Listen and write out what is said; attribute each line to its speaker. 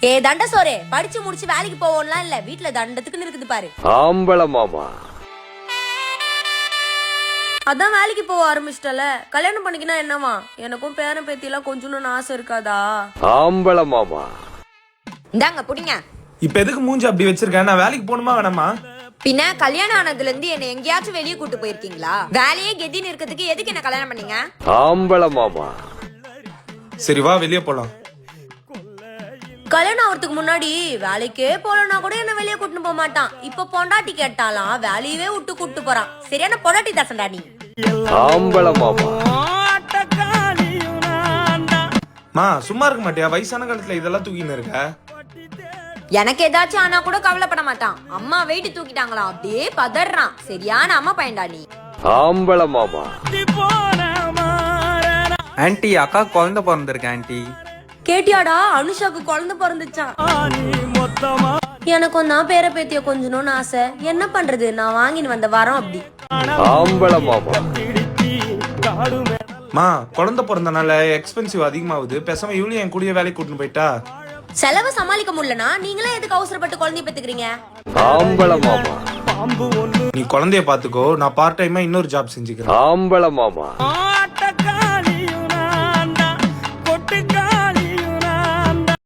Speaker 1: ஏ தண்ட சோரே, படிச்சு முடிச்சு வேலைக்கு போவோம்லாம் இல்ல, வீட்டுல தண்டத்துக்குன்னு இருக்குது பாரு.
Speaker 2: ஆம்பள மாமா.
Speaker 1: அதான் வேலைக்கு போக ஆரம்பிச்சிட்டல, கல்யாணம் பண்ணிக்கினா என்னவா? எனக்கும் பேரன் பேத்தி எல்லாம் கொஞ்சம் ஆசை இருக்காதா?
Speaker 2: ஆம்பள மாமா.
Speaker 1: இந்தாங்க புடிங்க.
Speaker 3: இப்ப எதுக்கு மூஞ்சி அப்படி வச்சிருக்க? நான் வேலைக்கு போகணுமா வேணாமா?
Speaker 1: பின்ன கல்யாணம் ஆனதுல இருந்து என்ன எங்கேயாச்சும் வெளியே கூட்டு போயிருக்கீங்களா? வேலையே கெதின்னு இருக்கிறதுக்கு எதுக்கு என்ன கல்யாணம் பண்ணீங்க?
Speaker 2: ஆம்பள மாமா.
Speaker 3: சரி வா வெளியே போலாம்.
Speaker 1: கல்யாணம் ஆகிறதுக்கு முன்னாடி வேலைக்கே போலனா கூட என்ன வெளியே கூட்டு போக மாட்டான். இப்ப பொண்டாட்டி கேட்டாலாம் வேலையவே விட்டு கூட்டு போறான். சரியான பொண்டாட்டி தாசண்டா நீ.
Speaker 2: ஆம்பள மாமா.
Speaker 3: மா சும்மா இருக்க மாட்டியா? வயசான காலத்துல இதெல்லாம் தூக்கின்னு இருக்க.
Speaker 1: எனக்கு ஏதாச்சும் ஆனா கூட கவலைப்பட மாட்டான். அம்மா வெயிட் தூக்கிட்டாங்களா அப்படியே பதறான். சரியான அம்மா பையன்டா நீ.
Speaker 2: ஆம்பள மாமா.
Speaker 4: ஆன்ட்டி, அக்கா குழந்தை பிறந்திருக்கு ஆன்ட்டி.
Speaker 1: கேட்டியாடா? அனுஷாக்கு குழந்தை பிறந்துச்சான். எனக்கும் தான் பேர பேத்திய கொஞ்சணும்னு ஆசை. என்ன பண்றது, நான் வாங்கின்னு வந்த வரோம் அப்படி.
Speaker 2: ஆம்பள மாமா.
Speaker 3: மா குழந்தை பிறந்தனால எக்ஸ்பென்சிவ் அதிகமாகுது. பேசாம இவளையும் என் கூடயே வேலைக்கு கூட்டின்னு போயிட்டா.
Speaker 1: செலவு சமாளிக்க முடியலனா நீங்களே எதுக்கு அவசரப்பட்டு குழந்தைய பெத்துக்கிறீங்க?
Speaker 2: ஆம்பள மாமா.
Speaker 3: நீ குழந்தைய பாத்துக்கோ, நான் பார்ட் டைமா இன்னொரு ஜாப் செஞ்சுக்கிறேன்.
Speaker 2: ஆம்பள மாமா.